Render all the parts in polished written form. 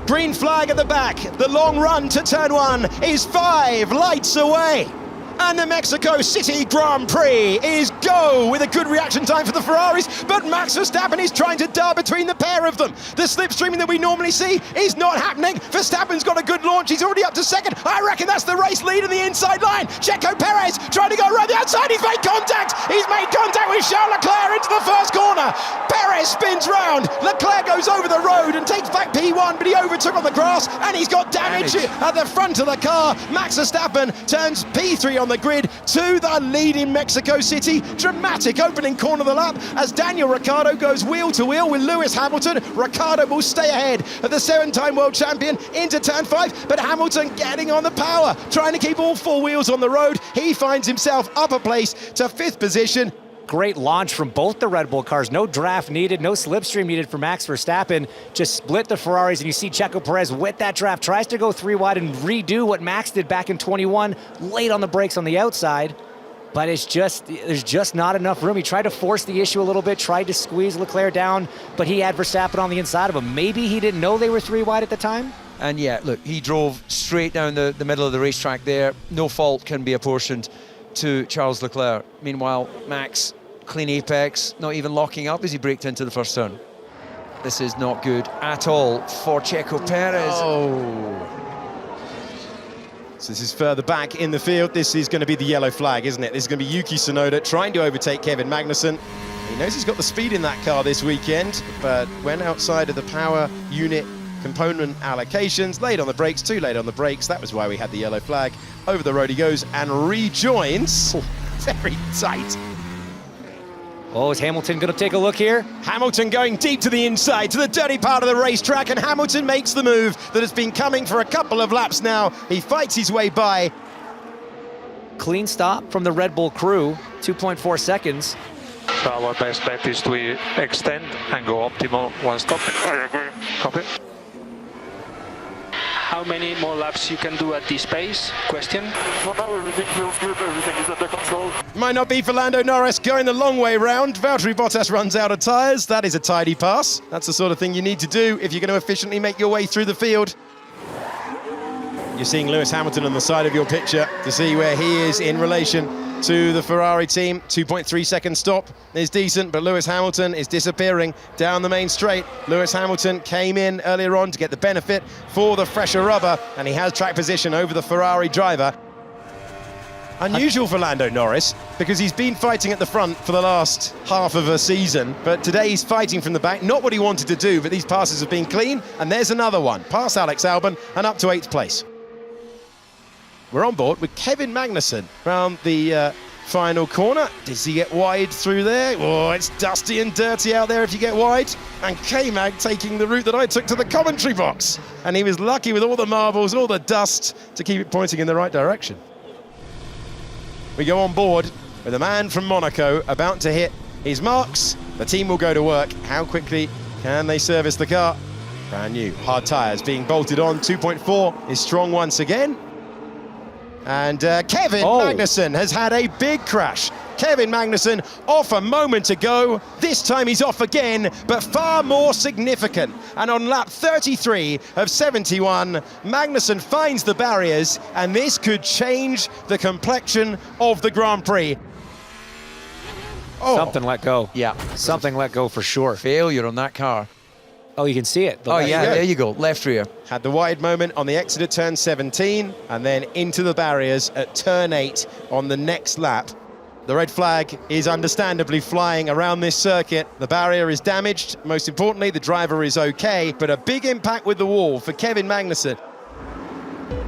Green flag at the back. The long run to turn one is 5 lights away. And the Mexico City Grand Prix is go with a good reaction time for the Ferraris, but Max Verstappen is trying to dart between the pair of them. The slipstreaming that we normally see is not happening. Verstappen's got a good launch. He's already up to second. I reckon that's the race lead in the inside line. Checo Perez trying to go around the outside. He's made contact. He's made contact with Charles Leclerc into the first corner. Perez spins round. Leclerc goes over the road and takes back P1, but he overtook on the grass and he's got damage at the front of the car. Max Verstappen turns P3 on the grid to the lead in Mexico City. Dramatic opening corner of the lap as Daniel Ricciardo goes wheel to wheel with Lewis Hamilton. Ricciardo will stay ahead of the 7-time world champion into turn 5, but Hamilton getting on the power, trying to keep all 4 wheels on the road. He finds himself up a place to 5th position. Great launch from both the Red Bull cars. No draft needed, no slipstream needed for Max Verstappen. Just split the Ferraris, and you see Checo Perez with that draft tries to go 3 wide and redo what Max did back in 21, late on the brakes on the outside. But there's just not enough room. He tried to force the issue a little bit, tried to squeeze Leclerc down, but he had Verstappen on the inside of him. Maybe he didn't know they were 3 wide at the time. And yeah, look, he drove straight down the middle of the racetrack there. No fault can be apportioned to Charles Leclerc. Meanwhile, Max, clean apex, not even locking up as he braked into the first turn. This is not good at all for Checo Perez. Oh. So this is further back in the field. This is going to be the yellow flag, isn't it? This is going to be Yuki Tsunoda trying to overtake Kevin Magnussen. He knows he's got the speed in that car this weekend, but when outside of the power unit component allocations, late on the brakes, too late on the brakes. That was why we had the yellow flag. Over the road he goes and rejoins. Very tight. Oh, is Hamilton going to take a look here? Hamilton going deep to the inside, to the dirty part of the racetrack, and Hamilton makes the move that has been coming for a couple of laps now. He fights his way by. Clean stop from the Red Bull crew, 2.4 seconds. So our best bet is to extend and go optimal one stop. I agree. Copy. How many more laps you can do at this pace? Question. For now, everything feels good, everything is under control. Might not be for Lando Norris going the long way round. Valtteri Bottas runs out of tyres. That is a tidy pass. That's the sort of thing you need to do if you're going to efficiently make your way through the field. You're seeing Lewis Hamilton on the side of your picture to see where he is in relation to the Ferrari team. 2.3 second stop is decent, but Lewis Hamilton is disappearing down the main straight. Lewis Hamilton came in earlier on to get the benefit for the fresher rubber, and he has track position over the Ferrari driver. Unusual for Lando Norris, because he's been fighting at the front for the last half of a season, but today he's fighting from the back. Not what he wanted to do, but these passes have been clean, and there's another one. Past Alex Albon and up to 8th place. We're on board with Kevin Magnussen around the final corner. Does he get wide through there? Oh, it's dusty and dirty out there if you get wide. And K-Mag taking the route that I took to the commentary box. And he was lucky with all the marbles, all the dust, to keep it pointing in the right direction. We go on board with a man from Monaco about to hit his marks. The team will go to work. How quickly can they service the car? Brand new hard tyres being bolted on. 2.4 is strong once again. And Kevin Magnussen has had a big crash. Kevin Magnussen off a moment ago. This time he's off again, but far more significant. And on lap 33 of 71, Magnussen finds the barriers, and this could change the complexion of the Grand Prix. Oh. Something let go. Yeah. Something let go for sure. Failure on that car. Oh, you can see it. Oh, yeah, there you go. Left rear. Had the wide moment on the exit at turn 17, and then into the barriers at turn 8 on the next lap. The red flag is understandably flying around this circuit. The barrier is damaged. Most importantly, the driver is okay, but a big impact with the wall for Kevin Magnussen.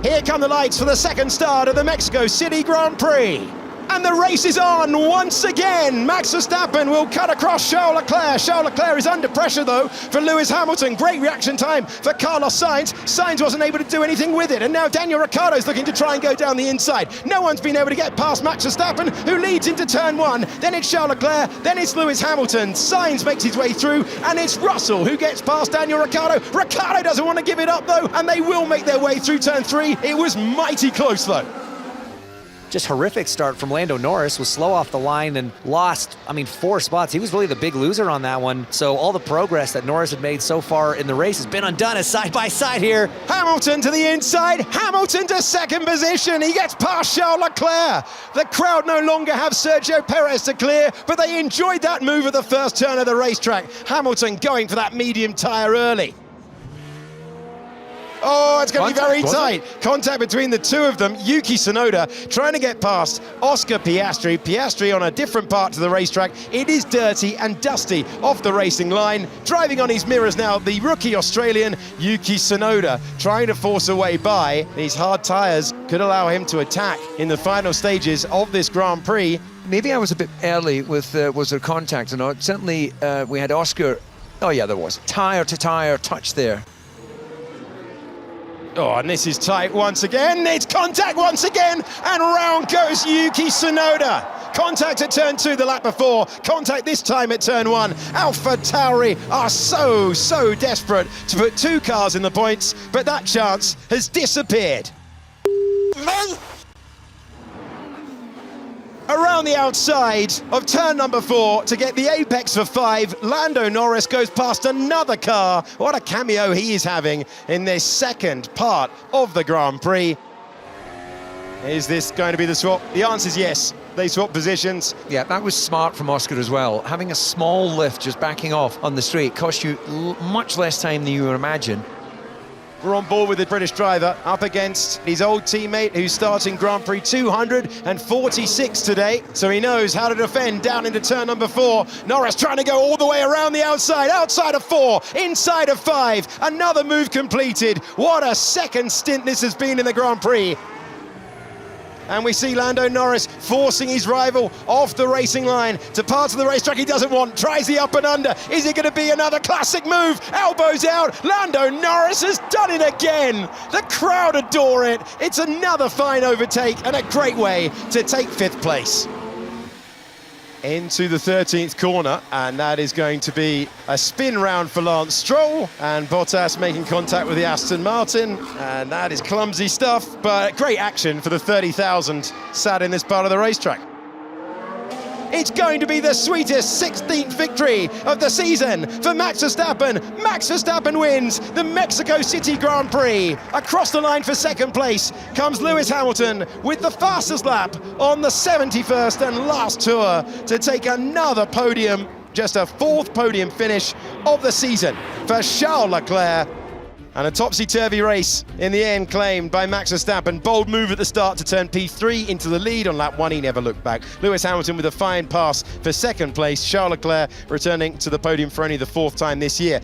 Here come the lights for the second start of the Mexico City Grand Prix. And the race is on once again. Max Verstappen will cut across Charles Leclerc. Charles Leclerc is under pressure, though, for Lewis Hamilton. Great reaction time for Carlos Sainz. Sainz wasn't able to do anything with it. And now Daniel Ricciardo's looking to try and go down the inside. No one's been able to get past Max Verstappen, who leads into turn 1. Then it's Charles Leclerc. Then it's Lewis Hamilton. Sainz makes his way through. And it's Russell who gets past Daniel Ricciardo. Ricciardo doesn't want to give it up, though. And they will make their way through turn 3. It was mighty close, though. just horrific start from Lando Norris, was slow off the line and lost, 4 spots. He was really the big loser on that one. So all the progress that Norris had made so far in the race has been undone as side by side here. Hamilton to the inside, Hamilton to second position. He gets past Charles Leclerc. The crowd no longer have Sergio Perez to clear, but they enjoyed that move at the first turn of the racetrack. Hamilton going for that medium tyre early. Oh, it's going to be very tight. Contact between the two of them. Yuki Tsunoda trying to get past Oscar Piastri. Piastri on a different part to the racetrack. It is dirty and dusty off the racing line. Driving on his mirrors now, the rookie Australian Yuki Tsunoda trying to force a way by. These hard tyres could allow him to attack in the final stages of this Grand Prix. Maybe I was a bit early with was there contact or not. Certainly we had Oscar. Oh yeah, there was. Tyre to tyre touch there. Oh, and this is tight once again. It's contact once again, and round goes Yuki Tsunoda. Contact at turn 2 the lap before. Contact this time at turn 1. AlphaTauri are so desperate to put 2 cars in the points, but that chance has disappeared. Around the outside of turn number 4 to get the apex for 5, Lando Norris goes past another car. What a cameo he is having in this second part of the Grand Prix. Is this going to be the swap? The answer is yes. They swap positions. Yeah, that was smart from Oscar as well. Having a small lift just backing off on the straight cost you much less time than you would imagine. We're on board with the British driver up against his old teammate who's starting Grand Prix 246 today. So he knows how to defend down into turn number 4. Norris trying to go all the way around the outside of 4, inside of 5. Another move completed. What a second stint this has been in the Grand Prix. And we see Lando Norris forcing his rival off the racing line to parts of the racetrack he doesn't want. Tries the up and under. Is it going to be another classic move? Elbows out. Lando Norris has done it again. The crowd adore it. It's another fine overtake and a great way to take 5th place. Into the 13th corner, and that is going to be a spin round for Lance Stroll, and Bottas making contact with the Aston Martin, and that is clumsy stuff, but great action for the 30,000 sat in this part of the racetrack. It's going to be the sweetest 16th victory of the season for Max Verstappen. Max Verstappen wins the Mexico City Grand Prix. Across the line for second place comes Lewis Hamilton with the fastest lap on the 71st and last tour to take another podium. Just a 4th podium finish of the season for Charles Leclerc. And a topsy-turvy race in the end claimed by Max Verstappen. Bold move at the start to turn P3 into the lead. On lap 1, he never looked back. Lewis Hamilton with a fine pass for second place. Charles Leclerc returning to the podium for only the 4th time this year.